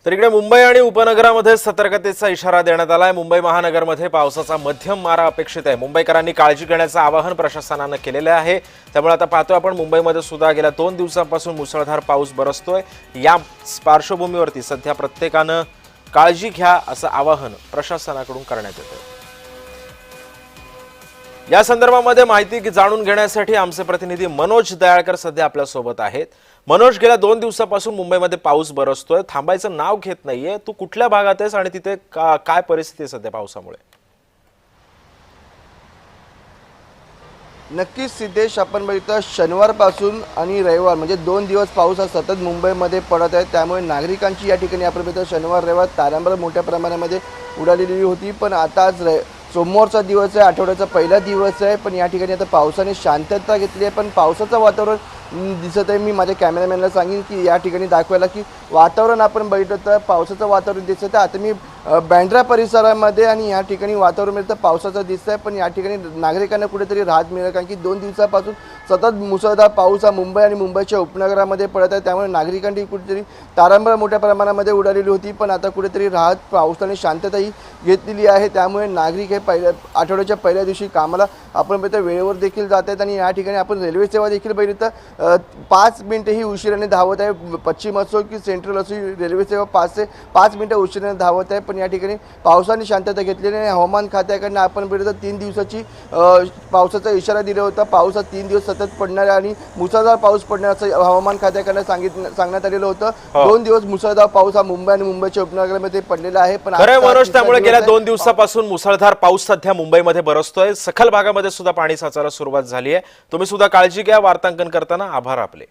तर इकडे मुंबई आणि उपनगरामध्ये सतर्कतेचा इशारा देण्यात आलाय। मुंबई महानगरमध्ये पावसाचा मध्यम मारा अपेक्षित आहे। मुंबईकरांनी काळजी घेण्याचं आवाहन प्रशासनाने केलेले आहे। त्यामुळे आता पाहतोय आपण मुंबईमध्ये सुद्धा गेल्या 2 दिवसांपासून मुसळधार पाऊस बरसतोय। या पार्श्वभूमीवरती सध्या प्रत्येकाने काळजी घ्या असं आवाहन प्रशासनाकडून करण्यात येतंय। या संदर्भामध्ये माहिती जाणून घेण्यासाठी आमचे प्रतिनिधी मनोज दयाळकर सध्या आपल्या सोबत आहेत। मनोज, गेल्या 2 दिवसांपासून मुंबईमध्ये पाऊस बरसतोय, थांबायचं नाव घेत नाहीये। तू कुठल्या भागात आहेस आणि तिथे काय परिस्थिती आहे सध्या पावसामुळे? नक्कीच सिद्धेश, आपण बघितलं शनिवारपासून आणि रविवार म्हणजे 2 दिवस पाऊस हा सतत मुंबईमध्ये पडत आहे। त्यामुळे नागरिकांची या ठिकाणी आपण बघितलं शनिवार रविवार तारांबळ मोठ्या प्रमाणामध्ये उडालेली होती। पण आता आज सोमवारचा दिवस आहे, आठवड्याचा पहिला दिवस आहे, पण या ठिकाणी आता पावसाने शांतता घेतली आहे। पण पावसाचं वातावरण दिसत आहे। मी माझ्या कॅमेरामॅनला सांगेन की या ठिकाणी दाखवायला की वातावरण आपण बघितलं तर पावसाचं वातावरण दिसत आहे। आता मी बँड्रा परिसरामध्ये आणि या ठिकाणी वातावरण मिळतं पावसाचं दिसत आहे। पण या ठिकाणी नागरिकांना कुठेतरी राहत मिळेल, कारण की 2 दिवसापासून सतत मुसळधार पाऊस हा मुंबई आणि मुंबईच्या उपनगरामध्ये पडत आहे। त्यामुळे नागरिकांनी कुठेतरी तारांबळ मोठ्या प्रमाणामध्ये उडालेली होती, पण आता कुठेतरी राहत पावसाने शांतताही घेतलेली आहे। त्यामुळे नागरिक हे आठवड्याच्या पहिल्या दिवशी कामाला आपण बघितलं वेळेवर देखील जात आहेत। आणि या ठिकाणी आपण रेल्वे सेवा देखील बघितलं 5 मिनिटंही उशिराने धावत आहे। पश्चिम असो की सेंट्रल असो, रेल्वे सेवा 5 ते 5 मिनिटं उशिराने धावत आहे। पण या ठिकाणी पावसाने शांतता घेतलेली आहे। हवामान खात्याकडून आपण बघितलं 3 दिवसाची पावसाचा इशारा दिला होता। पाऊस हा 3 दिवस सतत पडणार आणि मुसळधार पाऊस पडणार असं हवामान खात्याकडून सांगण्यात आलेलं होतं। 2 दिवस मुसळधार पाऊस हा मुंबई आणि मुंबईच्या उपनगरामध्ये पडलेला आहे। पण मनोज, त्यामुळे गेल्या 2 दिवसापासून मुसळधार पाऊस सध्या मुंबईमध्ये बरसतोय। सखल भागामध्ये सुद्धा पाणी साचायला सुरुवात झाली आहे। तुम्ही सुद्धा काळजी घ्या। वार्तांकन करताना आभार आपले।